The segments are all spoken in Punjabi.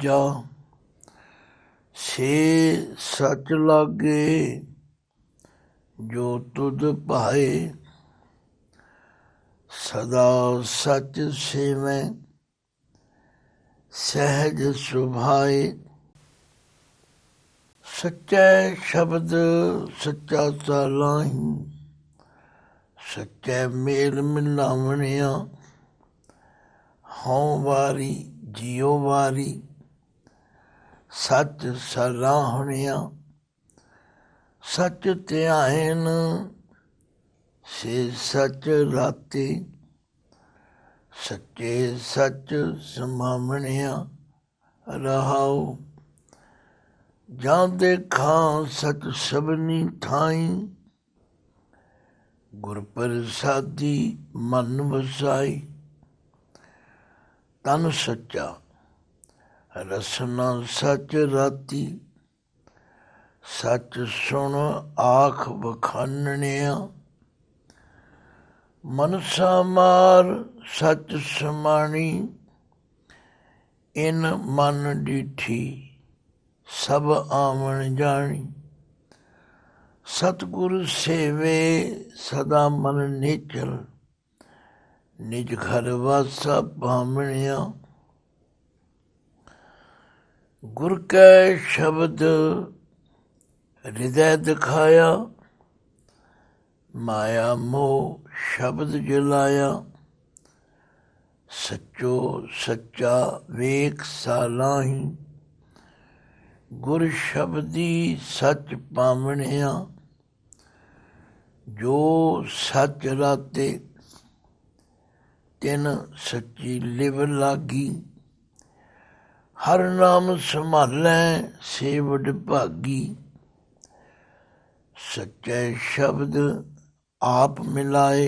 ਤੀਜਾ ਸੇ ਸਚ ਲਾਗੇ ਜੋ ਤੁਧ ਭਾਏ। ਸਦਾ ਸਚ ਸੇਵੈ ਸਹਿਜ ਸੁਭਾਏ। ਸੱਚੇ ਸ਼ਬਦ ਸੱਚਾ ਸਾਲਾਹੀ ਸੱਚੇ ਮੇਲ ਮਿਲਾਵਣਿਆ। ਹਉ ਵਾਰੀ ਜਿਉ ਵਾਰੀ ਸੱਚ ਸਲਾਹਣਿਆ। ਸੱਚ ਧਿਆਇਨ ਸੇ ਸੱਚ ਰਾਤੇ ਸੱਚੇ ਸੱਚ ਸਮਾਵਣਿਆ। ਰਹਾਉ ਜਾਂ ਦੇਖਾਂ ਸੱਚ ਸਭਨੀ ਥਾਈ ਗੁਰ ਪ੍ਰਸਾਦੀ ਮਨ ਵਸਾਈ। ਤਨ ਸੱਚਾ ਰਸਨਾ ਸੱਚ ਰਾਤੀ ਸੱਚ ਸੁਣ ਆਖ ਵਖਾਨਣਿਆ। ਮਨਸਾ ਮਾਰ ਸੱਚ ਸਮਾਣੀ ਇਨ ਮਨ ਡੀਠੀ ਸਭ ਆਵਣ ਜਾਣੀ। ਸਤਿਗੁਰ ਸੇਵੇ ਸਦਾ ਮਨ ਨੇਚਰ ਨਿਜ ਘਰ ਵਾਸਾ ਭਾਵਣਿਆ। ਗੁਰ ਕੈ ਸ਼ਬਦ ਹਿਰਦੈ ਦਿਖਾਇਆ ਮਾਇਆ ਮੋਹ ਸ਼ਬਦ ਜਲਾਇਆ। ਸੱਚੋ ਸੱਚਾ ਵੇਖ ਸਾਲਾਹੀ ਗੁਰ ਸ਼ਬਦੀ ਸੱਚ ਪਾਵਣਿਆ। ਜੋ ਸੱਚ ਰਾਤੇ ਤਿਨ ਸੱਚੀ ਲਿਵ ਲਾਗੀ। ਹਰ ਨਾਮ ਸੰਭਾਲੈ ਸੇ ਵਡਭਾਗੀ। ਸੱਚੇ ਸ਼ਬਦ ਆਪ ਮਿਲਾਏ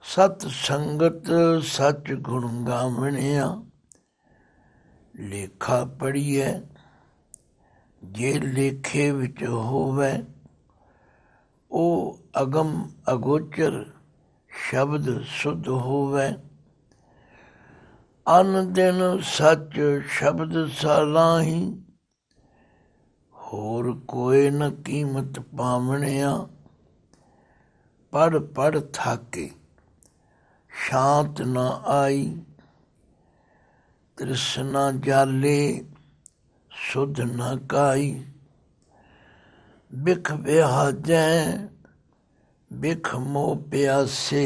ਸਤ ਸੰਗਤ ਸੱਚ ਗੁਣ ਗਾਵਣਿਆ। ਲੇਖਾ ਪੜ੍ਹੀਐ ਜੇ ਲੇਖੇ ਵਿੱਚ ਹੋਵੈ ਉਹ ਅਗਮ ਅਗੋਚਰ ਸ਼ਬਦ ਸੁਧ ਹੋਵੈ। ਅਨ ਦਿਨ ਸੱਚ ਸ਼ਬਦ ਸਾਲਾਹੀ ਹੋਰ ਕੋਈ ਨ ਕੀਮਤ ਪਾਵਣਿਆ। ਪੜ੍ਹ ਪੜ੍ਹ ਥਾਕੇ ਸ਼ਾਂਤ ਨ ਆਈ ਤ੍ਰਿਸ਼ਨਾ ਜਾਲੇ ਸੁਧ ਨ ਕਾਈ। ਬਿਖ ਵਿਹਾਜੈ ਬਿਖ ਮੋਹ ਪਿਆਸੇ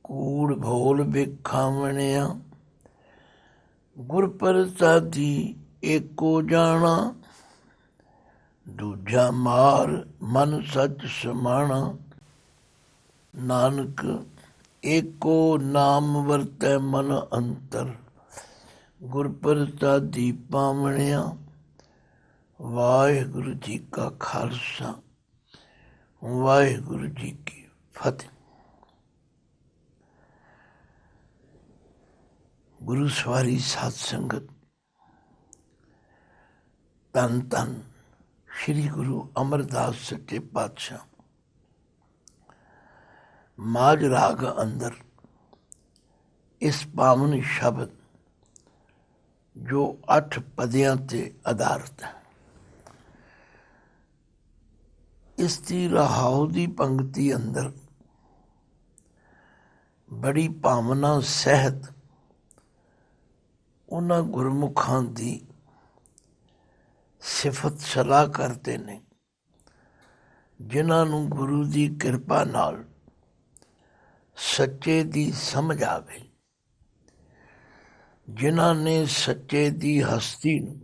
ਕੂੜ ਭੋਲ ਬਿਖਾਵਣਿਆ। ਗੁਰ ਪ੍ਰਸਾਦੀ ਏਕੋ ਜਾਣਾ ਦੂਜਾ ਮਾਰ ਮਨ ਸੱਚ ਸਮਾਣਾ। ਨਾਨਕ ਏਕੋ ਨਾਮ ਵਰਤੈ ਮਨ ਅੰਤਰ ਗੁਰ ਪ੍ਰਸਾਦੀ ਪਾਵਣਿਆ। ਵਾਹਿਗੁਰੂ ਜੀ ਕਾ ਖਾਲਸਾ ਵਾਹਿਗੁਰੂ ਜੀ ਕੀ ਫਤਿਹ। ਗੁਰੂ ਸਵਾਰੀ ਸਾਧ ਸੰਗਤ ਧੰਨ ਧੰਨ ਸ਼੍ਰੀ ਗੁਰੂ ਅਮਰਦਾਸ ਸੱਚੇ ਪਾਤਸ਼ਾਹ ਮਾਝ ਰਾਗ ਅੰਦਰ ਇਸ ਪਾਵਨ ਸ਼ਬਦ ਜੋ 8 ਪਦਿਆਂ ਤੇ ਆਧਾਰਿਤ ਹੈ। ਇਸ ਦੀ ਰਹਾਉ ਦੀ ਪੰਕਤੀ ਅੰਦਰ ਬੜੀ ਭਾਵਨਾ ਸਹਿਤ ਉਹਨਾਂ ਗੁਰਮੁਖਾਂ ਦੀ ਸਿਫਤ ਸਲਾਹ ਕਰਦੇ ਨੇ ਜਿਨ੍ਹਾਂ ਨੂੰ ਗੁਰੂ ਦੀ ਕਿਰਪਾ ਨਾਲ ਸੱਚੇ ਦੀ ਸਮਝ ਆ ਗਈ, ਜਿਨ੍ਹਾਂ ਨੇ ਸੱਚੇ ਦੀ ਹਸਤੀ ਨੂੰ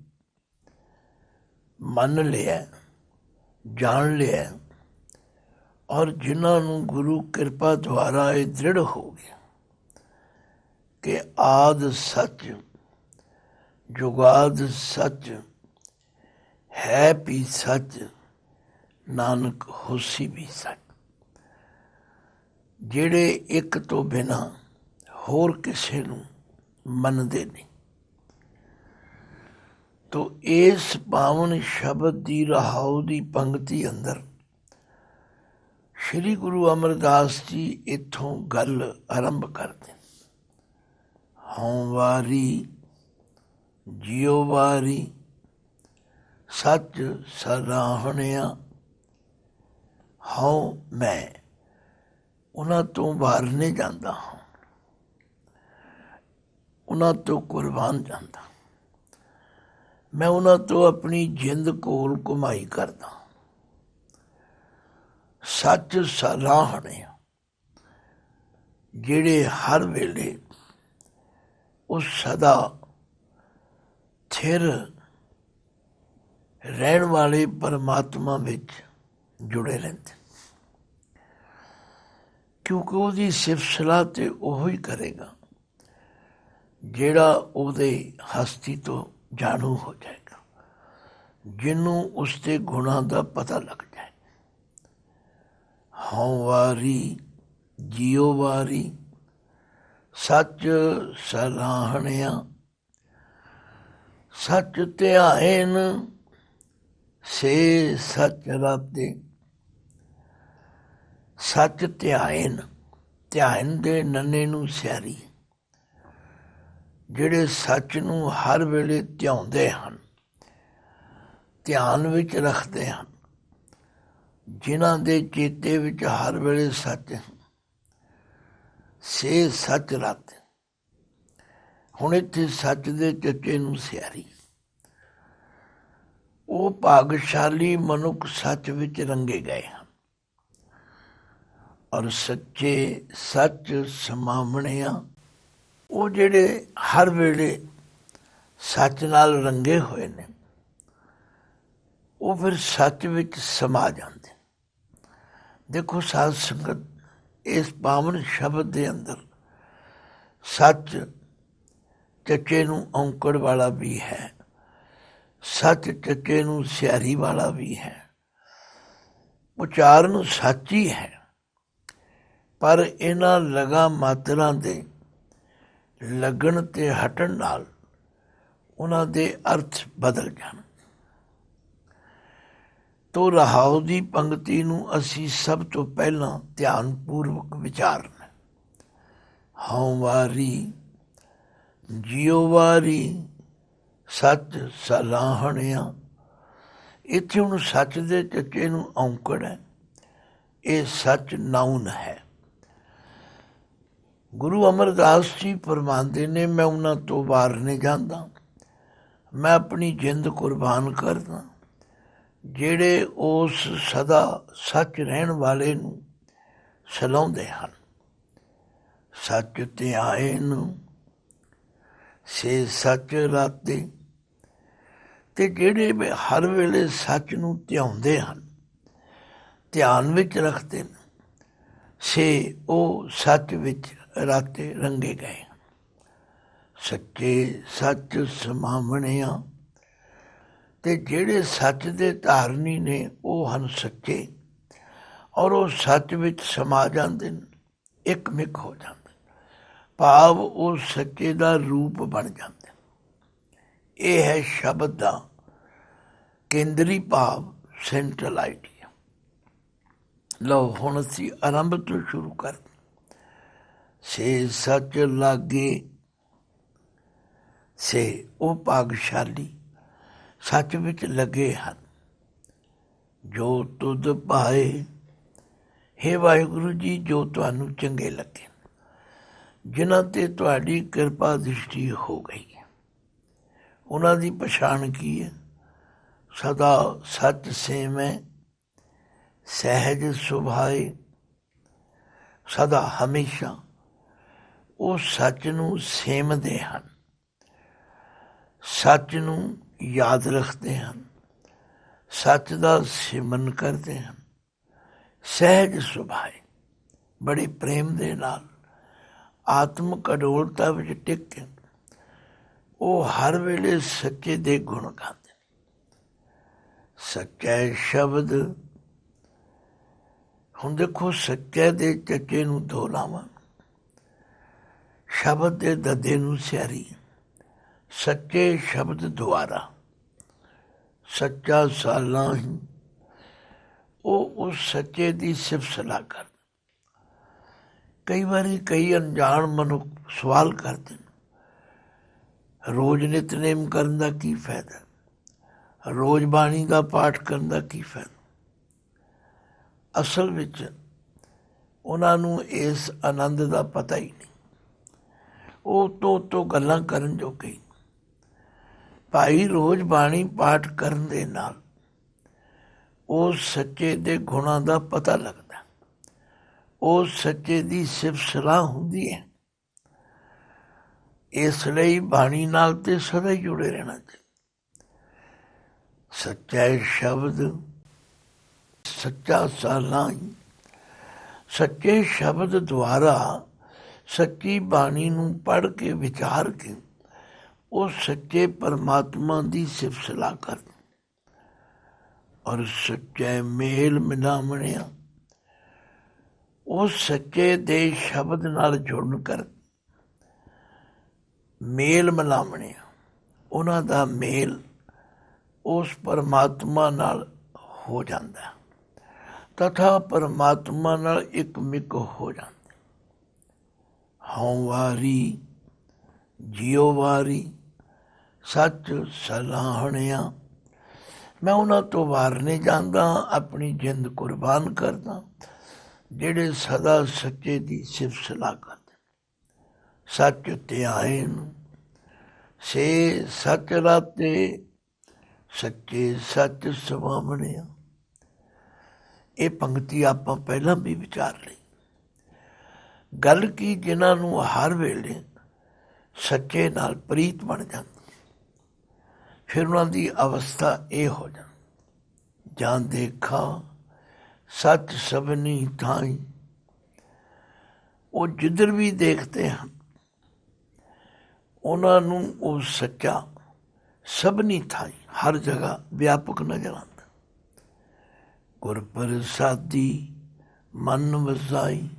ਮੰਨ ਲਿਆ, ਜਾਣ ਲਿਆ ਔਰ ਜਿਨ੍ਹਾਂ ਨੂੰ ਗੁਰੂ ਕਿਰਪਾ ਦੁਆਰਾ ਇਹ ਦ੍ਰਿੜ ਹੋ ਗਿਆ ਕਿ ਆਦ ਸੱਚ ਜੁਗਾਦ ਸੱਚ ਹੈ ਵੀ ਸੱਚ ਨਾਨਕ ਹੋਸੀ ਵੀ ਸੱਚ। ਜਿਹੜੇ ਇੱਕ ਤੋਂ ਬਿਨਾਂ ਹੋਰ ਕਿਸੇ ਨੂੰ ਮੰਨਦੇ ਨਹੀਂ। ਤੋ ਇਸ ਪਾਵਨ ਸ਼ਬਦ ਦੀ ਰਹਾਉ ਦੀ ਪੰਕਤੀ ਅੰਦਰ ਸ਼੍ਰੀ ਗੁਰੂ ਅਮਰਦਾਸ ਜੀ ਇੱਥੋਂ ਗੱਲ ਆਰੰਭ ਕਰਦੇ। ਹਉ ਵਾਰੀ ਜਿਉ ਵਾਰੀ ਸੱਚ ਸਰਾਹਣਿਆ। ਹਉ ਮੈਂ ਉਹਨਾਂ ਤੋਂ ਬਾਹਰ ਨਹੀਂ ਜਾਂਦਾ ਹਾਂ, ਉਹਨਾਂ ਤੋਂ ਕੁਰਬਾਨ ਜਾਂਦਾ। ਮੈਂ ਉਹਨਾਂ ਤੋਂ ਆਪਣੀ ਜਿੰਦ ਕੋਲ ਕਮਾਈ ਕਰਦਾ। ਸੱਚ ਸਰਾਹਣੇ ਜਿਹੜੇ ਹਰ ਵੇਲੇ ਉਸ ਸਦਾ ਥਿਰ ਰਹਿਣ ਵਾਲੇ ਪਰਮਾਤਮਾ ਵਿੱਚ ਜੁੜੇ ਰਹਿੰਦੇ, ਕਿਉਂਕਿ ਉਹਦੀ ਸਿਫਤ ਸਲਾਹ ਤੇ ਉਹ ਹੀ ਕਰੇਗਾ ਜਿਹੜਾ ਉਹਦੇ ਹਸਤੀ ਤੋਂ ਜਾਣੂ ਹੋ ਜਾਏਗਾ, ਜਿਹਨੂੰ ਉਸਦੇ ਗੁਣਾਂ ਦਾ ਪਤਾ ਲੱਗ ਜਾਏ। ਹਉ ਵਾਰੀ ਜਿਉ ਵਾਰੀ ਸੱਚ ਸਰਾਹਣਿਆ। ਸੱਚ ਧਿਆਇਨ ਸੇ ਸੱਚ ਰਾਤੇ। ਸੱਚ ਧਿਆਇਨ, ਧਿਆਨ ਦੇ ਨੰਨੇ ਨੂੰ ਸਿਆਰੀ, ਜਿਹੜੇ ਸੱਚ ਨੂੰ ਹਰ ਵੇਲੇ ਧਿਆਉਂਦੇ ਹਨ, ਧਿਆਨ ਵਿੱਚ ਰੱਖਦੇ ਹਨ, ਜਿਨ੍ਹਾਂ ਦੇ ਚੇਤੇ ਵਿੱਚ ਹਰ ਵੇਲੇ ਸੱਚ ਸੇ ਸੱਚ ਰਾਤੇ। ਹੁਣ ਇੱਥੇ ਸੱਚ ਦੇ ਚੱਚੇ ਨੂੰ ਸਿਆਰੀ। ਉਹ ਭਾਗਸ਼ਾਲੀ ਮਨੁੱਖ ਸੱਚ ਵਿੱਚ ਰੰਗੇ ਗਏ ਹਨ, ਔਰ ਸੱਚੇ ਸੱਚ ਸਮਾਵਣਿਆ। ਉਹ ਜਿਹੜੇ ਹਰ ਵੇਲੇ ਸੱਚ ਨਾਲ ਰੰਗੇ ਹੋਏ ਨੇ, ਉਹ ਫਿਰ ਸੱਚ ਵਿੱਚ ਸਮਾ ਜਾਂਦੇ। ਦੇਖੋ ਸਾਧ ਸੰਗਤ, ਇਸ ਪਾਵਨ ਸ਼ਬਦ ਦੇ ਅੰਦਰ ਸੱਚ ਚੱਚੇ ਨੂੰ ਔਂਕੜ ਵਾਲਾ ਵੀ ਹੈ, ਸੱਚ ਚੱਚੇ ਨੂੰ ਸਿਆਰੀ ਵਾਲਾ ਵੀ ਹੈ। ਉਚਾਰਨ ਸੱਚ ਹੀ ਹੈ, ਪਰ ਇਹਨਾਂ ਲਗਾ ਮਾਤਰਾਂ ਦੇ ਲੱਗਣ ਤੇ ਹਟਣ ਨਾਲ ਉਹਨਾਂ ਦੇ ਅਰਥ ਬਦਲ ਜਾਣ। ਤੋ ਰਹਾਉ ਦੀ ਪੰਕਤੀ ਨੂੰ ਅਸੀਂ ਸਭ ਤੋਂ ਪਹਿਲਾਂ ਧਿਆਨਪੂਰਵਕ ਵਿਚਾਰਨਾ। ਹਉ ਵਾਰੀ ਜਿਉ ਵਾਰੀ ਸੱਚ ਸਰਾਹਣਿਆ। ਇੱਥੇ ਹੁਣ ਸੱਚ ਦੇ ਚੱਚੇ ਨੂੰ ਔਂਕੜ ਹੈ, ਇਹ ਸੱਚ ਨਾਉਨ ਹੈ। ਗੁਰੂ ਅਮਰਦਾਸ ਜੀ ਫਰਮਾਉਂਦੇ ਨੇ, ਮੈਂ ਉਹਨਾਂ ਤੋਂ ਬਾਹਰ ਨਹੀਂ ਜਾਂਦਾ, ਮੈਂ ਆਪਣੀ ਜਿੰਦ ਕੁਰਬਾਨ ਕਰਦਾ। ਜਿਹੜੇ ਉਸ ਸਦਾ ਸੱਚ ਰਹਿਣ ਵਾਲੇ ਨੂੰ ਸਲਾਹੁੰਦੇ ਹਨ। ਸੱਚ ਧਿਆਇਨ ਸੇ ਸੱਚ ਰਾਤੇ। ਤੇ ਜਿਹੜੇ ਹਰ ਵੇਲੇ ਸੱਚ ਨੂੰ ਧਿਆਉਂਦੇ ਹਨ, ਧਿਆਨ ਵਿੱਚ ਰੱਖਦੇ ਨੇ, ਸੇ ਉਹ ਸੱਚ ਵਿੱਚ ਰਾਤੇ ਰੰਗੇ ਗਏ। ਸੱਚੇ ਸੱਚ ਸਮਾਵਣਿਆ। ਤੇ ਜਿਹੜੇ ਸੱਚ ਦੇ ਧਾਰਨੀ ਨੇ, ਉਹ ਹਨ ਸੱਚੇ, ਔਰ ਉਹ ਸੱਚ ਵਿੱਚ ਸਮਾ ਜਾਂਦੇ ਨੇ, ਇੱਕ ਮਿਕ ਹੋ ਜਾਂਦੇ, ਭਾਵ ਉਹ ਸੱਚੇ ਦਾ ਰੂਪ ਬਣ ਜਾਂਦੇ। ਇਹ ਹੈ ਸ਼ਬਦ ਦਾ ਕੇਂਦਰੀ ਭਾਵ, ਸੈਂਟਰਲ ਆਈਡੀਆ। ਲਓ ਹੁਣ ਅਸੀਂ ਆਰੰਭ ਤੋਂ ਸ਼ੁਰੂ ਕਰਦੇ। ਸੇ ਸੱਚ ਲਾਗੇ। ਸੇ ਉਹ ਭਾਗਸ਼ਾਲੀ ਸੱਚ ਵਿੱਚ ਲੱਗੇ ਹਨ, ਜੋ ਤੁਧ ਭਾਏ। ਹੇ ਵਾਹਿਗੁਰੂ ਜੀ, ਜੋ ਤੁਹਾਨੂੰ ਚੰਗੇ ਲੱਗੇ, ਜਿਨ੍ਹਾਂ ਤੇ ਤੁਹਾਡੀ ਕਿਰਪਾ ਦ੍ਰਿਸ਼ਟੀ ਹੋ ਗਈ ਹੈ। ਉਹਨਾਂ ਦੀ ਪਛਾਣ ਕੀ ਹੈ? ਸਦਾ ਸੱਚ ਸੇਵੈ ਸਹਿਜ ਸੁਭਾਏ। ਸਦਾ ਹਮੇਸ਼ਾ ਉਹ ਸੱਚ ਨੂੰ ਸੇਵਦੇ ਹਨ, ਸੱਚ ਨੂੰ ਯਾਦ ਰੱਖਦੇ ਹਨ, ਸੱਚ ਦਾ ਸਿਮਰਨ ਕਰਦੇ ਹਨ। ਸਹਿਜ ਸੁਭਾਏ, ਬੜੇ ਪ੍ਰੇਮ ਦੇ ਨਾਲ, ਆਤਮਿਕ ਅਡੋਲਤਾ ਵਿੱਚ ਟਿਕ ਕੇ ਉਹ ਹਰ ਵੇਲੇ ਸੱਚੇ ਦੇ ਗੁਣ ਗਾਉਂਦੇ। ਸੱਚਾ ਸ਼ਬਦ। ਹੁਣ ਦੇਖੋ, ਸੱਚੇ ਦੇ ਚੱਚੇ ਨੂੰ ਦੋ ਲਾਵਾਂ, ਸ਼ਬਦ ਦੇ ਦੱਦੇ ਨੂੰ ਸਿਆਰੀ। ਸੱਚੇ ਸ਼ਬਦ ਦੁਆਰਾ, ਸੱਚਾ ਸਾਲਾਂ ਹੀ। ਉਹ ਉਸ ਸੱਚੇ ਦੀ ਸਿਫਤ ਸਲਾਹ ਕਰ। ਕਈ ਵਾਰੀ ਕਈ ਅਣਜਾਣ ਮਨੁੱਖ ਸਵਾਲ ਕਰਦੇ ਨੇ, ਰੋਜ਼ ਨਿਤਨੇਮ ਕਰਨ ਦਾ ਕੀ ਫਾਇਦਾ, ਰੋਜ਼ ਬਾਣੀ ਦਾ ਪਾਠ ਕਰਨ ਦਾ ਕੀ ਫਾਇਦਾ। ਅਸਲ ਵਿੱਚ ਉਹਨਾਂ ਨੂੰ ਇਸ ਆਨੰਦ ਦਾ ਪਤਾ ਹੀ ਨਹੀਂ, ਉਹ ਤੋਂ ਗੱਲਾਂ ਕਰਨ ਜੋਗੇ। ਭਾਈ ਰੋਜ਼ ਬਾਣੀ ਪਾਠ ਕਰਨ ਦੇ ਨਾਲ ਉਹ ਸੱਚੇ ਦੇ ਗੁਣਾਂ ਦਾ ਪਤਾ ਲੱਗਦਾ, ਉਹ ਸੱਚੇ ਦੀ ਸਿਫਤ ਸਲਾਹ ਹੁੰਦੀ ਹੈ। ਇਸ ਲਈ ਬਾਣੀ ਨਾਲ ਤੇ ਸਦਾ ਹੀ ਜੁੜੇ ਰਹਿਣਾ ਚਾਹੀਦਾ। ਸੱਚਾ ਸ਼ਬਦ ਸੱਚਾ ਸਾਲਾਈ, ਸੱਚੇ ਸ਼ਬਦ ਦੁਆਰਾ ਸੱਚੀ ਬਾਣੀ ਨੂੰ ਪੜ੍ਹ ਕੇ ਵਿਚਾਰ ਕੇ ਉਹ ਸੱਚੇ ਪਰਮਾਤਮਾ ਦੀ ਸਿਫਤ ਸਲਾਹ ਕਰਦੇ ਔਰ ਸੱਚੇ ਮੇਲ ਮਿਲਾਵਣਿਆ ਉਹ ਸੱਚੇ ਦੇ ਸ਼ਬਦ ਨਾਲ ਜੁੜਨ ਕਰ ਮੇਲ ਮਿਲਾਵਣਿਆ ਉਹਨਾਂ ਦਾ ਮੇਲ ਉਸ ਪਰਮਾਤਮਾ ਨਾਲ ਹੋ ਜਾਂਦਾ ਤਥਾ ਪਰਮਾਤਮਾ ਨਾਲ ਇੱਕ ਮਿਕ ਹੋ ਜਾਂਦਾ। ਹਉ ਵਾਰੀ ਜਿਉ ਵਾਰੀ ਸੱਚ ਸਲਾਹਣਿਆ, ਮੈਂ ਉਹਨਾਂ ਤੋਂ ਵਾਰ ਨਹੀਂ ਜਾਂਦਾ, ਆਪਣੀ ਜਿੰਦ ਕੁਰਬਾਨ ਕਰਦਾ ਜਿਹੜੇ ਸਦਾ ਸੱਚੇ ਦੀ ਸਿਫਤ ਸਲਾਹ ਕਰਦੇ। ਸੱਚ ਧਿਆਇਨ ਸੇ ਸੱਚ ਰਾਤੇ, ਸੱਚੇ ਸੱਚ ਸੁਭਾਵਣਿਆ। ਇਹ ਪੰਕਤੀ ਆਪਾਂ ਪਹਿਲਾਂ ਵੀ ਵਿਚਾਰ ਲਈ। ਗੱਲ ਕੀ, ਜਿਨ੍ਹਾਂ ਨੂੰ ਹਰ ਵੇਲੇ ਸੱਚੇ ਨਾਲ ਪ੍ਰੀਤ ਬਣ ਜਾਂਦੀ, ਫਿਰ ਉਹਨਾਂ ਦੀ ਅਵਸਥਾ ਇਹ ਹੋ ਜਾਂਦੀ, ਜਾਂ ਦੇਖਾ ਸੱਚ ਸਭਨੀ ਥਾਈ। ਉਹ ਜਿੱਧਰ ਵੀ ਦੇਖਦੇ ਹਨ ਉਹਨਾਂ ਨੂੰ ਉਹ ਸੱਚਾ ਸਭਨੀ ਥਾਈ ਹਰ ਜਗ੍ਹਾ ਵਿਆਪਕ ਨਜ਼ਰ ਆਉਂਦਾ। ਗੁਰ ਪ੍ਰਸਾਦੀ ਮਨ ਵਸਾਈ,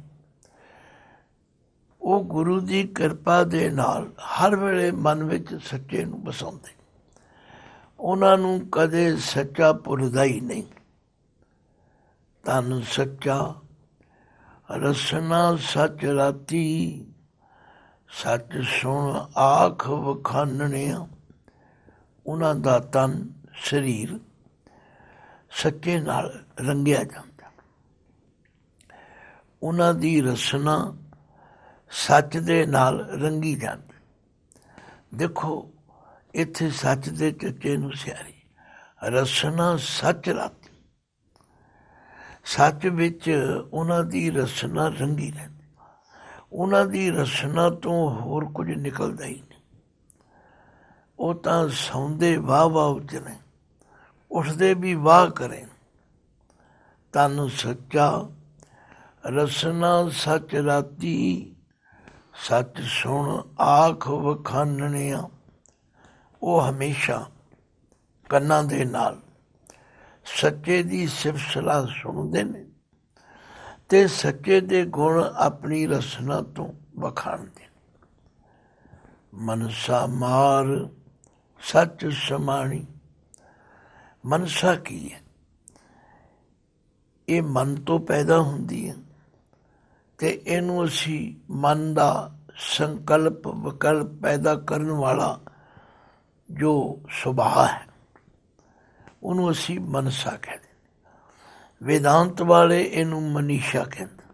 ਉਹ ਗੁਰੂ ਦੀ ਕਿਰਪਾ ਦੇ ਨਾਲ ਹਰ ਵੇਲੇ ਮਨ ਵਿੱਚ ਸੱਚੇ ਨੂੰ ਵਸਾਉਂਦੇ, ਉਹਨਾਂ ਨੂੰ ਕਦੇ ਸੱਚਾ ਭੁੱਲਦਾ ਹੀ ਨਹੀਂ। ਤਨ ਸੱਚਾ ਰਸਨਾ ਸੱਚ ਰਾਤੀ, ਸੱਚ ਸੁਣ ਆਖ ਵਖਾਨਣਿਆ। ਉਹਨਾਂ ਦਾ ਤਨ ਸਰੀਰ ਸੱਚੇ ਨਾਲ ਰੰਗਿਆ ਜਾਂਦਾ, ਉਹਨਾਂ ਦੀ ਰਸਨਾ ਸੱਚ ਦੇ ਨਾਲ ਰੰਗੀ ਜਾਂਦੀ। ਦੇਖੋ ਇੱਥੇ ਸੱਚ ਦੇ ਚੱਚੇ ਨੂੰ ਸਿਆਰੀ, ਰਸਨਾ ਸੱਚ ਰਾਤੀ, ਸੱਚ ਵਿੱਚ ਉਹਨਾਂ ਦੀ ਰਸਨਾ ਰੰਗੀ ਰਹਿੰਦੀ, ਉਹਨਾਂ ਦੀ ਰਸਨਾ ਤੋਂ ਹੋਰ ਕੁਝ ਨਿਕਲਦਾ ਹੀ ਨਹੀਂ। ਉਹ ਤਾਂ ਸੌਂਦੇ ਵਾਹ ਵਾਹ ਉਜਣੇ, ਉੱਠਦੇ ਵੀ ਵਾਹ ਕਰੇ। ਤਨ ਸੱਚਾ ਰਸਨਾ ਸੱਚ ਰਾਤੀ, ਸੱਚ ਸੁਣ ਆਖ ਵਖਾਨਣਿਆ। ਉਹ ਹਮੇਸ਼ਾ ਕੰਨਾਂ ਦੇ ਨਾਲ ਸੱਚੇ ਦੀ ਸਿਫਤ ਸਲਾਹ ਸੁਣਦੇ ਨੇ ਤੇ ਸੱਚੇ ਦੇ ਗੁਣ ਆਪਣੀ ਰਸਨਾ ਤੋਂ ਵਖਾਣਦੇ। ਮਨਸਾ ਮਾਰ ਸੱਚ ਸਮਾਣੀ, ਮਨਸਾ ਕੀ ਹੈ? ਇਹ ਮਨ ਤੋਂ ਪੈਦਾ ਹੁੰਦੀ ਹੈ ਤੇ ਇਹਨੂੰ ਅਸੀਂ ਮਨ ਦਾ ਸੰਕਲਪ ਵਿਕਲਪ ਪੈਦਾ ਕਰਨ ਵਾਲਾ ਜੋ ਸੁਭਾਅ ਹੈ ਉਹਨੂੰ ਅਸੀਂ ਮਨਸਾ ਕਹਿੰਦੇ। ਵੇਦਾਂਤ ਵਾਲੇ ਇਹਨੂੰ ਮਨੀਸ਼ਾ ਕਹਿੰਦੇ।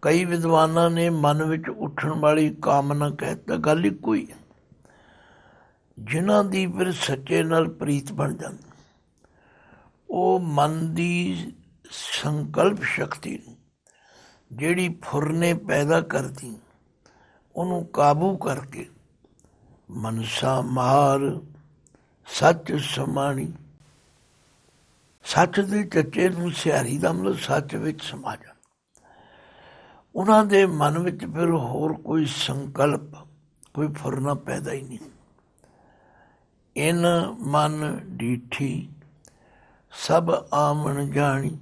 ਕਈ ਵਿਦਵਾਨਾਂ ਨੇ ਮਨ ਵਿੱਚ ਉੱਠਣ ਵਾਲੀ ਕਾਮਨਾ ਕਹਿਤਾ, ਗੱਲ ਇੱਕੋ ਹੀ ਹੈ। ਜਿਨ੍ਹਾਂ ਦੀ ਫਿਰ ਸੱਚੇ ਨਾਲ ਪ੍ਰੀਤ ਬਣ ਜਾਂਦੀ, ਉਹ ਮਨ ਦੀ ਸੰਕਲਪ ਸ਼ਕਤੀ ਨੂੰ ਜਿਹੜੀ ਫੁਰਨੇ ਪੈਦਾ ਕਰਦੀ ਉਹਨੂੰ ਕਾਬੂ ਕਰਕੇ ਮਨਸਾ ਮਾਰ ਸੱਚ ਸਮਾਣੀ, ਸੱਚ ਦੇ ਚੱਚੇ ਨੂੰ ਸਿਹਾਰੀ ਦਾ ਮਤਲਬ ਸੱਚ ਵਿੱਚ ਸਮਾ ਜਾਣਾ। ਉਹਨਾਂ ਦੇ ਮਨ ਵਿੱਚ ਫਿਰ ਹੋਰ ਕੋਈ ਸੰਕਲਪ ਕੋਈ ਫੁਰਨਾ ਪੈਦਾ ਹੀ ਨਹੀਂ। ਇਨ ਮਨ ਡੀਠੀ ਸਭ ਆਮਣ ਜਾਣੀ,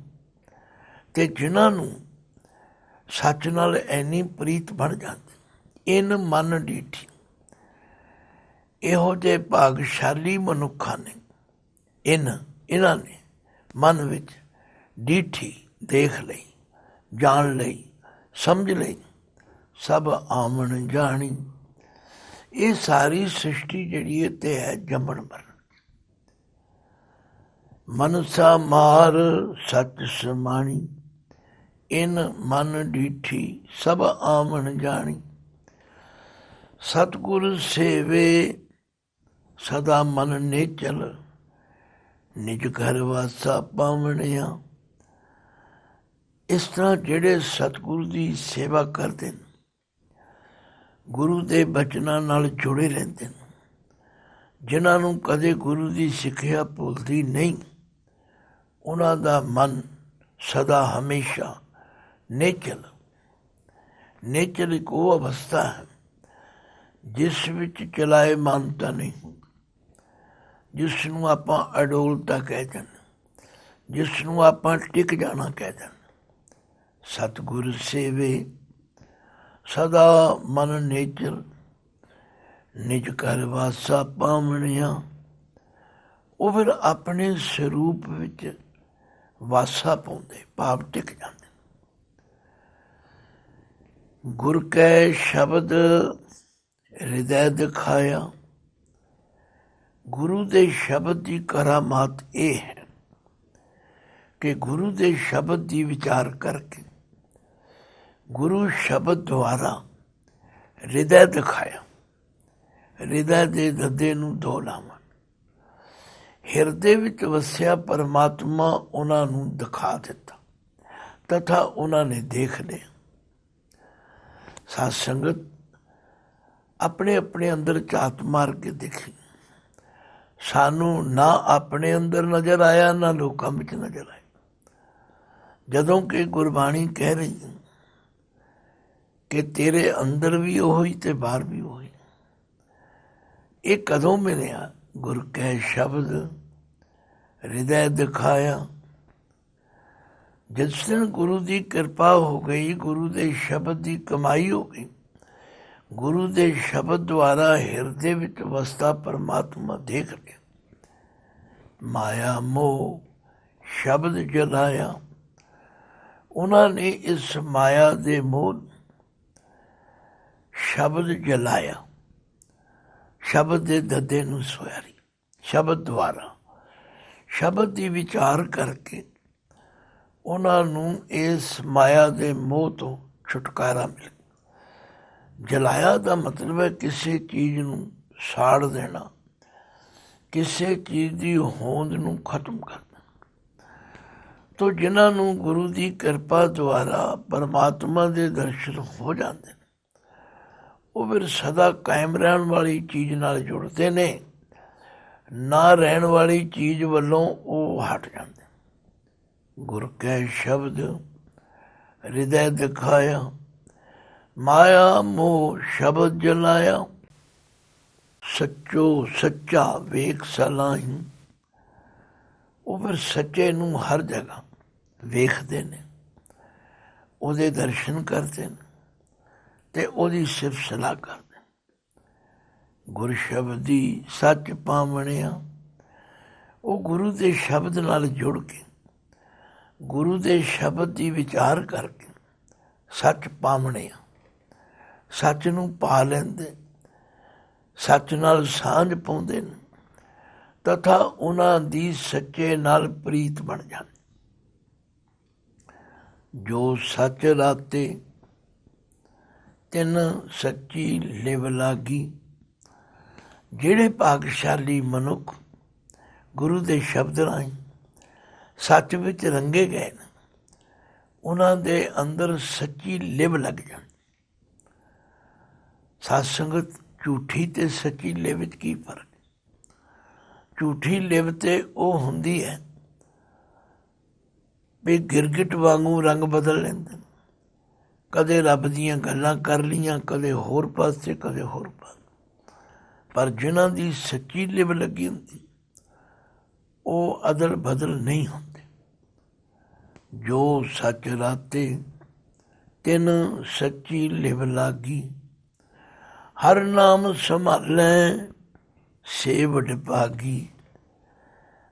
ਤੇ ਜਿਨ੍ਹਾਂ ਨੂੰ ਸੱਚ ਨਾਲ ਇੰਨੀ ਪ੍ਰੀਤ ਬਣ ਜਾਂਦੀ, ਇਨ ਮਨ ਡੀਠੀ, ਇਹੋ ਜਿਹੇ ਭਾਗਸ਼ਾਲੀ ਮਨੁੱਖਾਂ ਨੇ ਇਹਨਾਂ ਨੇ ਮਨ ਵਿੱਚ ਡੀਠੀ ਦੇਖ ਲਈ, ਜਾਣ ਲਈ, ਸਮਝ ਲਈ। ਸਭ ਆਮਣ ਜਾਣੀ, ਇਹ ਸਾਰੀ ਸ੍ਰਿਸ਼ਟੀ ਜਿਹੜੀ ਇਹ ਤੇ ਹੈ ਜੰਮਣ ਮਰਨ। ਮਨਸਾ ਮਾਰ ਸੱਚ ਸਮਾਣੀ, ਇਨ ਮਨ ਡੀਠੀ ਸਭ ਆਵਣ ਜਾਣੀ। ਸਤਿਗੁਰ ਸੇਵੇ ਸਦਾ ਮਨ ਨੇਚਲ, ਨਿਜ ਘਰ ਵਾਸਾ ਪਾਵਣਿਆ। ਇਸ ਤਰ੍ਹਾਂ ਜਿਹੜੇ ਸਤਿਗੁਰੂ ਦੀ ਸੇਵਾ ਕਰਦੇ ਨੇ, ਗੁਰੂ ਦੇ ਬਚਨਾਂ ਨਾਲ ਜੁੜੇ ਰਹਿੰਦੇ ਨੇ, ਜਿਨ੍ਹਾਂ ਨੂੰ ਕਦੇ ਗੁਰੂ ਦੀ ਸਿੱਖਿਆ ਭੁੱਲਦੀ ਨਹੀਂ, ਉਹਨਾਂ ਦਾ ਮਨ ਸਦਾ ਹਮੇਸ਼ਾ ਨੇਚਲ। ਨੇਚਲ ਇੱਕ ਉਹ ਅਵਸਥਾ ਹੈ ਜਿਸ ਵਿੱਚ ਚਲਾਏ ਮਾਨਤਾ ਨਹੀਂ ਹੁੰਦੀ, ਜਿਸ ਨੂੰ ਆਪਾਂ ਅਡੋਲਤਾ ਕਹਿ ਦਿੰਦੇ, ਜਿਸ ਨੂੰ ਆਪਾਂ ਟਿਕ ਜਾਣਾ ਕਹਿ ਦਿੰਦੇ। ਸਤਿਗੁਰ ਸੇਵੇ ਸਦਾ ਮਨ ਨੇਚਲ, ਨਿਜ ਘਰ ਵਾਸਾ ਪਾਵਣਿਆ। ਉਹ ਫਿਰ ਆਪਣੇ ਸਰੂਪ ਵਿੱਚ ਵਾਸਾ ਪਾਉਂਦੇ, ਭਾਵ ਟਿਕ ਜਾਂਦੇ। ਗੁਰ ਕੈ ਸ਼ਬਦ ਹਿਰਦੈ ਦਿਖਾਇਆ। ਗੁਰੂ ਦੇ ਸ਼ਬਦ ਦੀ ਕਰਾਮਾਤ ਇਹ ਹੈ ਕਿ ਗੁਰੂ ਦੇ ਸ਼ਬਦ ਦੀ ਵਿਚਾਰ ਕਰਕੇ, ਗੁਰੂ ਸ਼ਬਦ ਦੁਆਰਾ ਹਿਰਦੈ ਦਿਖਾਇਆ। ਹਿਰਦੈ ਦੇ ਦੱਦੇ ਨੂੰ ਦੋ ਲਾਵਾਂ। ਹਿਰਦੇ ਵਿੱਚ ਵਸਿਆ ਪਰਮਾਤਮਾ ਉਹਨਾਂ ਨੂੰ ਦਿਖਾ ਦਿੱਤਾ ਤਥਾ ਉਹਨਾਂ ਨੇ ਦੇਖ ਲਿਆ। ਸਾਧ ਸੰਗਤ ਆਪਣੇ ਆਪਣੇ ਅੰਦਰ ਝਾਤ ਮਾਰ ਕੇ ਦੇਖੀ। ਸਾਨੂੰ ਨਾ ਆਪਣੇ ਅੰਦਰ ਨਜ਼ਰ ਆਇਆ, ਨਾ ਲੋਕਾਂ ਵਿੱਚ ਨਜ਼ਰ ਆਇਆ। ਜਦੋਂ ਕਿ ਗੁਰਬਾਣੀ ਕਹਿ ਰਹੀ ਹੈ ਕਿ ਤੇਰੇ ਅੰਦਰ ਵੀ ਉਹੀ ਤੇ ਬਾਹਰ ਵੀ ਉਹੀ। ਇਹ ਕਦੋਂ ਮਿਲਿਆ? ਗੁਰ ਕੈ ਸ਼ਬਦ ਹਿਰਦੈ ਦਿਖਾਇਆ। ਜਿਸ ਦਿਨ ਗੁਰੂ ਦੀ ਕਿਰਪਾ ਹੋ ਗਈ, ਗੁਰੂ ਦੇ ਸ਼ਬਦ ਦੀ ਕਮਾਈ ਹੋ ਗਈ, ਗੁਰੂ ਦੇ ਸ਼ਬਦ ਦੁਆਰਾ ਹਿਰਦੇ ਵਿੱਚ ਵਸਦਾ ਪਰਮਾਤਮਾ ਦੇਖ ਲਿਆ। ਮਾਇਆ ਮੋਹ ਸ਼ਬਦ ਜਲਾਇਆ। ਉਹਨਾਂ ਨੇ ਇਸ ਮਾਇਆ ਦੇ ਮੋਹ ਸ਼ਬਦ ਜਲਾਇਆ। ਸ਼ਬਦ ਦੇ ਦੱਦੇ ਨੂੰ ਸਵਾਰੀ। ਸ਼ਬਦ ਦੁਆਰਾ, ਸ਼ਬਦ ਦੀ ਵਿਚਾਰ ਕਰਕੇ ਉਹਨਾਂ ਨੂੰ ਇਸ ਮਾਇਆ ਦੇ ਮੋਹ ਤੋਂ ਛੁਟਕਾਰਾ ਮਿਲ। ਜਲਾਇਆ ਦਾ ਮਤਲਬ ਹੈ ਕਿਸੇ ਚੀਜ਼ ਨੂੰ ਸਾੜ ਦੇਣਾ, ਕਿਸੇ ਚੀਜ਼ ਦੀ ਹੋਂਦ ਨੂੰ ਖਤਮ ਕਰਨਾ। ਤੋ ਜਿਨ੍ਹਾਂ ਨੂੰ ਗੁਰੂ ਦੀ ਕਿਰਪਾ ਦੁਆਰਾ ਪਰਮਾਤਮਾ ਦੇ ਦਰਸ਼ਨ ਹੋ ਜਾਂਦੇ ਨੇ, ਉਹ ਫਿਰ ਸਦਾ ਕਾਇਮ ਰਹਿਣ ਵਾਲੀ ਚੀਜ਼ ਨਾਲ ਜੁੜਦੇ ਨੇ, ਨਾ ਰਹਿਣ ਵਾਲੀ ਚੀਜ਼ ਵੱਲੋਂ ਉਹ ਹਟ ਜਾਂਦੇ। ਗੁਰ ਕੈ ਸ਼ਬਦ ਹਿਰਦੈ ਦਿਖਾਇਆ। ਮਾਇਆ ਮੋਹ ਸ਼ਬਦ ਜਲਾਇਆ। ਸੱਚੋ ਸੱਚਾ ਵੇਖ ਸਲਾਹੀ। ਉਹ ਫਿਰ ਸੱਚੇ ਨੂੰ ਹਰ ਜਗ੍ਹਾ ਵੇਖਦੇ ਨੇ, ਉਹਦੇ ਦਰਸ਼ਨ ਕਰਦੇ ਨੇ ਤੇ ਉਹਦੀ ਸਿਫਤ ਸਲਾਹ ਕਰਦੇ। ਗੁਰ ਸ਼ਬਦੀ ਸੱਚ ਪਾਵਣਿਆ। ਉਹ ਗੁਰੂ ਦੇ ਸ਼ਬਦ ਨਾਲ ਜੁੜ ਕੇ, ਗੁਰੂ ਦੇ ਸ਼ਬਦ ਦੀ ਵਿਚਾਰ ਕਰਕੇ ਸੱਚ ਪਾਵਣਿਆ, ਸੱਚ ਨੂੰ ਪਾ ਲੈਂਦੇ, ਸੱਚ ਨਾਲ ਸਾਂਝ ਪਾਉਂਦੇ ਨੇ ਤਥਾ ਉਹਨਾਂ ਦੀ ਸੱਚੇ ਨਾਲ ਪ੍ਰੀਤ ਬਣ ਜਾਂਦੀ। ਜੋ ਸੱਚ ਰਾਤੇ ਤਿੰਨ ਸੱਚੀ ਲਿਵ ਲਾਗੀ। ਜਿਹੜੇ ਭਾਗਸ਼ਾਲੀ ਮਨੁੱਖ ਗੁਰੂ ਦੇ ਸ਼ਬਦ ਰਾਹੀਂ ਸੱਚ ਵਿੱਚ ਰੰਗੇ ਗਏ ਨੇ, ਉਹਨਾਂ ਦੇ ਅੰਦਰ ਸੱਚੀ ਲਿਵ ਲੱਗ ਜਾਂਦੀ। ਸਾਧ ਸੰਗਤ, ਝੂਠੀ ਤੇ ਸੱਚੀ ਲਿਵ ਵਿੱਚ ਕੀ ਫਰਕ? ਝੂਠੀ ਲਿਵ ਤੇ ਉਹ ਹੁੰਦੀ ਹੈ ਵੀ ਗਿਰਗਿਟ ਵਾਂਗੂ ਰੰਗ ਬਦਲ ਲੈਂਦੇ, ਕਦੇ ਰੱਬ ਦੀਆਂ ਗੱਲਾਂ ਕਰ ਲਈਆਂ, ਕਦੇ ਹੋਰ ਪਾਸੇ, ਕਦੇ ਹੋਰ ਪਾਸੇ। ਪਰ ਜਿਨ੍ਹਾਂ ਦੀ ਸੱਚੀ ਲਿਵ ਲੱਗੀ ਹੁੰਦੀ, ਉਹ ਅਦਲ ਬਦਲ ਨਹੀਂ ਹੁੰਦੇ। ਜੋ ਸੱਚ ਰਾਤੇ ਤਿੰਨ ਸੱਚੀ ਲਿਵ ਲਾਗੀ। ਹਰ ਨਾਮ ਸੰਭਾਲੈ ਸੇ ਵਡਭਾਗੀ।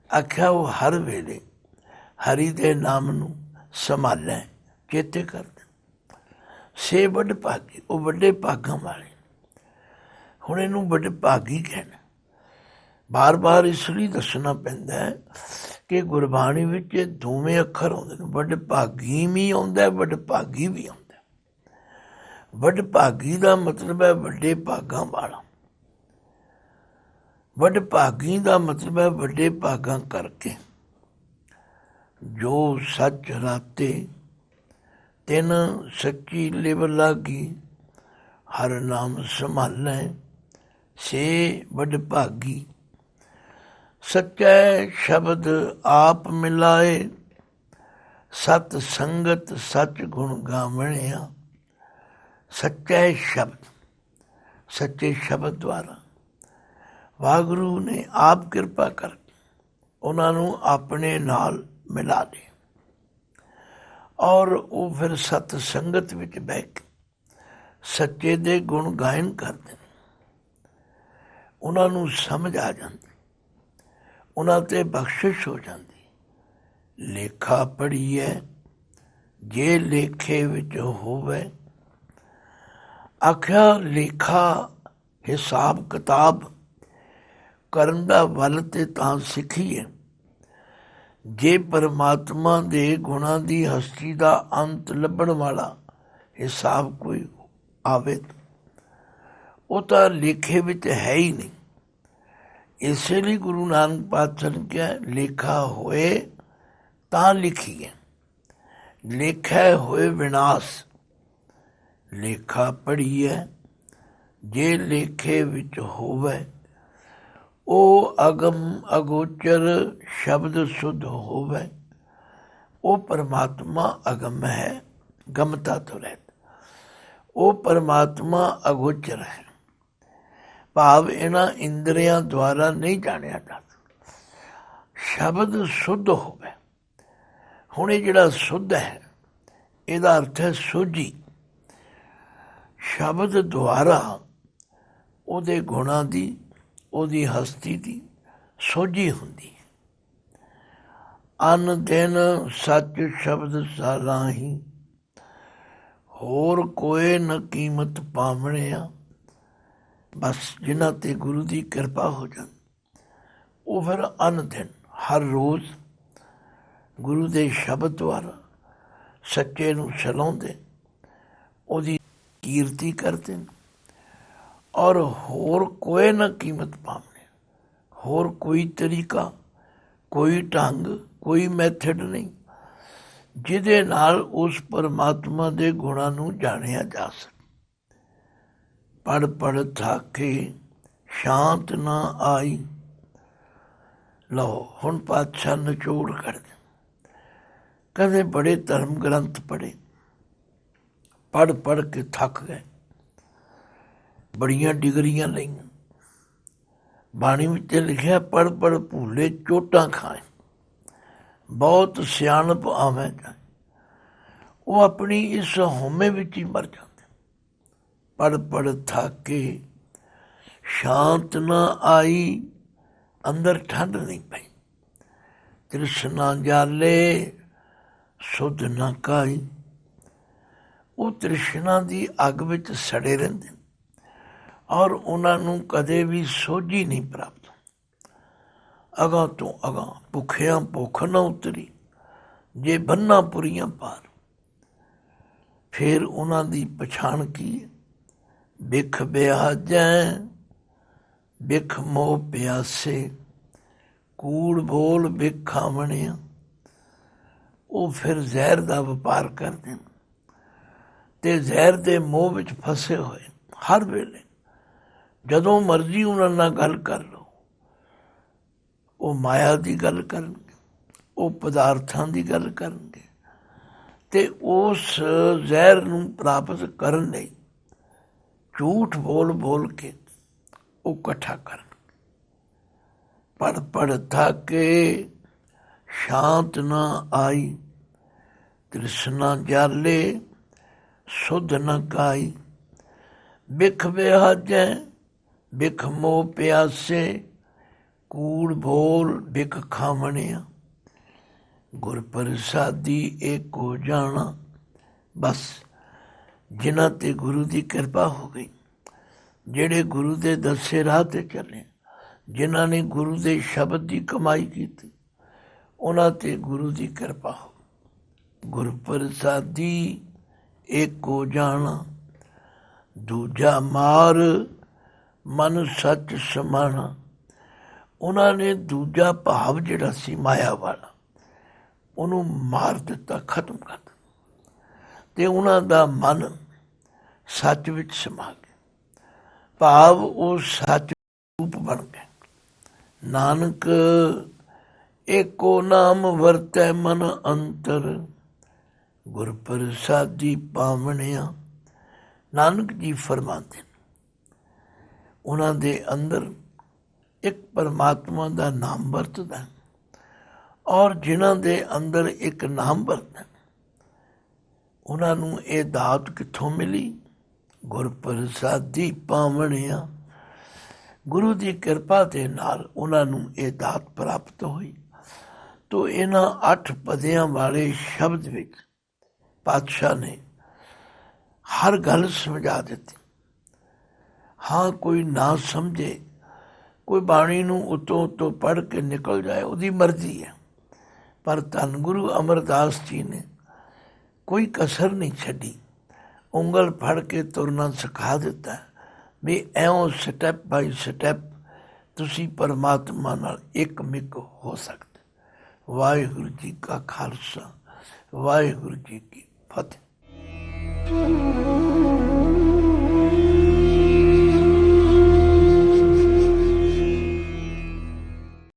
ਆਖਿਆ ਉਹ ਹਰ ਵੇਲੇ ਹਰੀ ਦੇ ਨਾਮ ਨੂੰ ਸੰਭਾਲੈ, ਚੇਤੇ ਕਰਦੇ। ਸੇ ਵਡਭਾਗੀ, ਉਹ ਵੱਡੇ ਭਾਗਾਂ ਵਾਲੇ। ਹੁਣ ਇਹਨੂੰ ਬੜੇ ਭਾਗੀ ਕਹਿਣਾ। ਬਾਰ ਬਾਰ ਇਸ ਲਈ ਦੱਸਣਾ ਪੈਂਦਾ ਹੈ ਕਿ ਗੁਰਬਾਣੀ ਵਿੱਚ ਇਹ ਦੋਵੇਂ ਅੱਖਰ ਆਉਂਦੇ ਨੇ, ਬੜੇ ਭਾਗੀ ਵੀ ਆਉਂਦਾ, ਬੜੇ ਭਾਗੀ ਵੀ ਆਉਂਦਾ। ਬੜੇ ਭਾਗੀ ਦਾ ਮਤਲਬ ਹੈ ਵੱਡੇ ਭਾਗਾਂ ਵਾਲਾ। ਬੜੇ ਭਾਗੀ ਦਾ ਮਤਲਬ ਹੈ ਵੱਡੇ ਭਾਗਾਂ ਕਰਕੇ ਜੋ ਸੱਚ ਰਾਤੇ ਤਿੰਨ ਸੱਚੀ ਲਿਵ ਲਾਗੀ, ਹਰ ਨਾਮ ਸੰਭਾਲੈ ਸੇ ਵਡ ਭਾਗੀ। ਸੱਚੈ ਸ਼ਬਦ ਆਪ ਮਿਲਾਏ, ਸਤ ਸੰਗਤ ਸੱਚ ਗੁਣ ਗਾਵਣਿਆ। ਸੱਚੈ ਸ਼ਬਦ, ਸੱਚੇ ਸ਼ਬਦ ਦੁਆਰਾ ਵਾਹਿਗੁਰੂ ਨੇ ਆਪ ਕਿਰਪਾ ਕਰਕੇ ਉਹਨਾਂ ਨੂੰ ਆਪਣੇ ਨਾਲ ਮਿਲਾ ਦੇ, ਔਰ ਉਹ ਫਿਰ ਸਤ ਸੰਗਤ ਵਿੱਚ ਬਹਿ ਕੇ ਸੱਚੇ ਦੇ ਗੁਣ ਗਾਇਨ ਕਰਦੇ ਨੇ। ਉਹਨਾਂ ਨੂੰ ਸਮਝ ਆ ਜਾਂਦੀ, ਉਹਨਾਂ ਤੇ ਬਖਸ਼ਿਸ਼ ਹੋ ਜਾਂਦੀ। ਲੇਖਾ ਪੜ੍ਹੀਐ ਜੇ ਲੇਖੇ ਵਿੱਚ ਹੋਵੇ। ਆਖਿਆ ਲੇਖਾ ਹਿਸਾਬ ਕਿਤਾਬ ਕਰਨ ਦਾ ਵੱਲ ਤੇ ਤਾਂ ਸਿੱਖੀਏ ਜੇ ਪਰਮਾਤਮਾ ਦੇ ਗੁਣਾਂ ਦੀ ਹਸਤੀ ਦਾ ਅੰਤ ਲੱਭਣ ਵਾਲਾ ਹਿਸਾਬ ਕੋਈ ਆਵੇ। ਉਹ ਤਾਂ ਲੇਖੇ ਵਿੱਚ ਹੈ ਹੀ ਨਹੀਂ। ਇਸੇ ਲਈ ਗੁਰੂ ਨਾਨਕ ਪਾਤਸ਼ਾਹ ਨੇ ਕਿਹਾ ਲੇਖਾ ਹੋਏ ਤਾਂ ਲਿਖੀਏ, ਲੇਖਾ ਹੋਏ ਵਿਨਾਸ਼। ਲੇਖਾ ਪੜ੍ਹੀਐ ਜੇ ਲੇਖੇ ਵਿੱਚ ਹੋਵੇ, ਉਹ ਅਗਮ ਅਗੋਚਰ ਸ਼ਬਦ ਸੁਧ ਹੋਵੇ। ਉਹ ਪਰਮਾਤਮਾ ਅਗਮ ਹੈ, ਗਮਤਾ ਤੋਂ ਰਹਿਤ। ਉਹ ਪਰਮਾਤਮਾ ਅਗੋਚਰ ਹੈ, ਭਾਵ ਇਹਨਾਂ ਇੰਦਰੀਆਂ ਦੁਆਰਾ ਨਹੀਂ ਜਾਣਿਆ ਜਾਂਦਾ। ਸ਼ਬਦ ਸੁਧ ਹੋਵੇ। ਹੁਣ ਇਹ ਜਿਹੜਾ ਸੁਧ ਹੈ ਇਹਦਾ ਅਰਥ ਹੈ ਸੋਝੀ। ਸ਼ਬਦ ਦੁਆਰਾ ਉਹਦੇ ਗੁਣਾਂ ਦੀ, ਉਹਦੀ ਹਸਤੀ ਦੀ ਸੋਝੀ ਹੁੰਦੀ ਹੈ। ਅਨ ਦਿਨ ਸੱਚ ਸ਼ਬਦ ਸਾਰਾਹੀ, ਹੋਰ ਕੋਏ ਨ ਕੀਮਤ ਪਾਵਣਿਆ। ਬਸ ਜਿਨ੍ਹਾਂ ਤੇ ਗੁਰੂ ਦੀ ਕਿਰਪਾ ਹੋ ਜਾਂਦੀ ਉਹ ਫਿਰ ਅਨ ਦਿਨ ਹਰ ਰੋਜ਼ ਗੁਰੂ ਦੇ ਸ਼ਬਦ ਦੁਆਰਾ ਸੱਚੇ ਨੂੰ ਸਲਾਹੁੰਦੇ, ਉਹਦੀ ਕੀਰਤੀ ਕਰਦੇ ਨੇ। ਔਰ ਹੋਰ ਕੋਈ ਨਾ ਕੀਮਤ ਪਾਵਣੇ, ਹੋਰ ਕੋਈ ਤਰੀਕਾ, ਕੋਈ ਢੰਗ, ਕੋਈ ਮੈਥਡ ਨਹੀਂ ਜਿਹਦੇ ਨਾਲ ਉਸ ਪਰਮਾਤਮਾ ਦੇ ਗੁਣਾਂ ਨੂੰ ਜਾਣਿਆ ਜਾ ਸਕੇ। ਪੜ ਪੜ ਥਾਕੇ ਸ਼ਾਂਤ ਨਾ ਆਈ। ਲਓ ਹੁਣ ਪਾਤਸ਼ਾਹ ਨਿਚੋੜ ਕਰਦੇ। ਕਹਿੰਦੇ ਬੜੇ ਧਰਮ ਗ੍ਰੰਥ ਪੜ੍ਹੇ, ਪੜ੍ਹ ਪੜ੍ਹ ਕੇ ਥੱਕ ਗਏ, ਬੜੀਆਂ ਡਿਗਰੀਆਂ ਲਈਆਂ। ਬਾਣੀ ਵਿੱਚ ਲਿਖਿਆ ਪੜ੍ਹ ਪੜ੍ਹ ਭੂਲੇ ਚੋਟਾਂ ਖਾਏ, ਬਹੁਤ ਸਿਆਣਪ ਆਵੇਂ ਜਾਏ। ਉਹ ਆਪਣੀ ਇਸ ਹਉਮੈ ਵਿੱਚ ਹੀ ਮਰ ਜਾਂਦੇ। ਪੜ੍ਹ ਪੜ੍ਹ ਥਾਕੇ ਸ਼ਾਂਤ ਨਾ ਆਈ, ਅੰਦਰ ਠੰਡ ਨਹੀਂ ਪਈ। ਤ੍ਰਿਸ਼ਨਾ ਜਾਲੇ ਸੁਧ ਨਾ ਕਾਈ। ਉਹ ਤ੍ਰਿਸ਼ਨਾ ਦੀ ਅੱਗ ਵਿੱਚ ਸੜੇ ਰਹਿੰਦੇ ਔਰ ਉਹਨਾਂ ਨੂੰ ਕਦੇ ਵੀ ਸੋਝੀ ਨਹੀਂ ਪ੍ਰਾਪਤ। ਅਗਾਂ ਤੋਂ ਅਗਾਂ ਭੁੱਖਿਆਂ ਭੁੱਖ ਨਾ ਉਤਰੀ, ਜੇ ਬੰਨਾਂ ਪੁਰੀਆਂ ਪਾਰ। ਫਿਰ ਉਹਨਾਂ ਦੀ ਪਛਾਣ ਕੀ ਹੈ? ਬਿਖ ਬਿਆਜੈ ਬਿਖ ਮੋਹ ਪਿਆਸੇ, ਕੂੜ ਬੋਲ ਬਿਖ ਖਾਵਣਿਆ। ਉਹ ਫਿਰ ਜ਼ਹਿਰ ਦਾ ਵਪਾਰ ਕਰਦੇ ਨੇ ਤੇ ਜ਼ਹਿਰ ਦੇ ਮੋਹ ਵਿੱਚ ਫਸੇ ਹੋਏ। ਹਰ ਵੇਲੇ ਜਦੋਂ ਮਰਜ਼ੀ ਉਹਨਾਂ ਨਾਲ ਗੱਲ ਕਰ ਲਓ, ਉਹ ਮਾਇਆ ਦੀ ਗੱਲ ਕਰਨਗੇ, ਉਹ ਪਦਾਰਥਾਂ ਦੀ ਗੱਲ ਕਰਨਗੇ ਤੇ ਉਸ ਜ਼ਹਿਰ ਨੂੰ ਪ੍ਰਾਪਤ ਕਰਨ ਲਈ ਝੂਠ ਬੋਲ ਬੋਲ ਕੇ ਉਹ ਇਕੱਠਾ ਕਰਨ। ਪੜ ਪੜ ਥਾਕੇ ਸ਼ਾਂਤ ਨਾ ਆਈ, ਤ੍ਰਿਸ਼ਨਾ ਜਾਲੇ ਸੁਧ ਨ ਕਾਈ। ਬਿਖ ਬਿਹਾਜੈ ਬਿਖ ਮੋਹ ਪਿਆਸੇ, ਕੂੜ ਬੋਲ ਬਿਖ ਖਾਵਣਿਆ। ਗੁਰ ਪ੍ਰਸਾਦੀ ਏਕੋ ਜਾਣਾ। ਬਸ ਜਿਨ੍ਹਾਂ ਤੇ ਗੁਰੂ ਦੀ ਕਿਰਪਾ ਹੋ ਗਈ, ਜਿਹੜੇ ਗੁਰੂ ਦੇ ਦੱਸੇ ਰਾਹ ਤੇ ਚੱਲੇ, ਜਿਨ੍ਹਾਂ ਨੇ ਗੁਰੂ ਦੇ ਸ਼ਬਦ ਦੀ ਕਮਾਈ ਕੀਤੀ, ਉਹਨਾਂ ਤੇ ਗੁਰੂ ਦੀ ਕਿਰਪਾ ਹੋ। ਗੁਰ ਪ੍ਰਸਾਦੀ ਏਕੋ ਜਾਣਾ, ਦੂਜਾ ਮਾਰ ਮਨ ਸੱਚ ਸਮਾਣਾ। ਉਹਨਾਂ ਨੇ ਦੂਜਾ ਭਾਵ ਜਿਹੜਾ ਸੀ ਮਾਇਆ ਵਾਲਾ, ਉਹਨੂੰ ਮਾਰ ਦਿੱਤਾ, ਖਤਮ ਕਰ ਦਿੱਤਾ, ਤੇ ਉਹਨਾਂ ਦਾ ਮਨ ਸੱਚ ਵਿੱਚ ਸਮਾ ਗਿਆ। ਭਾਵ ਉਹ ਸੱਚ ਰੂਪ ਬਣ ਗਏ। ਨਾਨਕ ਏਕੋ ਨਾਮ ਵਰਤੈ ਮਨ ਅੰਤਰ, ਗੁਰ ਪ੍ਰਸਾਦੀ ਪਾਵਣਿਆ। ਨਾਨਕ ਜੀ ਫਰਮਾਉਂਦੇ ਨੇ, ਉਹਨਾਂ ਦੇ ਅੰਦਰ ਇੱਕ ਪਰਮਾਤਮਾ ਦਾ ਨਾਮ ਵਰਤਦਾ, ਔਰ ਜਿਨ੍ਹਾਂ ਦੇ ਅੰਦਰ ਇੱਕ ਨਾਮ ਵਰਤਦਾ, ਉਹਨਾਂ ਨੂੰ ਇਹ ਦਾਤ ਕਿੱਥੋਂ ਮਿਲੀ? ਗੁਰ ਪ੍ਰਸਾਦੀ ਪਾਵਣਿਆ। ਗੁਰੂ ਦੀ ਕਿਰਪਾ ਦੇ ਨਾਲ ਉਹਨਾਂ ਨੂੰ ਇਹ ਦਾਤ ਪ੍ਰਾਪਤ ਹੋਈ। ਤੋ ਇਹਨਾਂ 8 ਪਦਿਆਂ ਵਾਲੇ ਸ਼ਬਦ ਵਿੱਚ ਪਾਤਸ਼ਾਹ ਨੇ ਹਰ ਗੱਲ ਸਮਝਾ ਦਿੱਤੀ। ਹਾਂ, ਕੋਈ ਨਾ ਸਮਝੇ, ਕੋਈ ਬਾਣੀ ਨੂੰ ਉੱਤੋਂ ਪੜ੍ਹ ਕੇ ਨਿਕਲ ਜਾਏ, ਉਹਦੀ ਮਰਜ਼ੀ ਹੈ, ਪਰ ਧੰਨ ਗੁਰੂ ਅਮਰਦਾਸ ਜੀ ਨੇ ਕੋਈ ਕਸਰ ਨਹੀਂ ਛੱਡੀ। ਉਂਗਲ ਫੜ ਕੇ ਤੁਰਨਾ ਸਿਖਾ ਦਿੱਤਾ ਵੀ ਐਉਂ ਸਟੈਪ ਬਾਈ ਸਟੈਪ ਤੁਸੀਂ ਪਰਮਾਤਮਾ ਨਾਲ ਇੱਕ ਮਿਕ ਹੋ ਸਕਦੇ। ਵਾਹਿਗੁਰੂ ਜੀ ਕਾ ਖਾਲਸਾ, ਵਾਹਿਗੁਰੂ ਜੀ ਕੀ ਫਤਿਹ।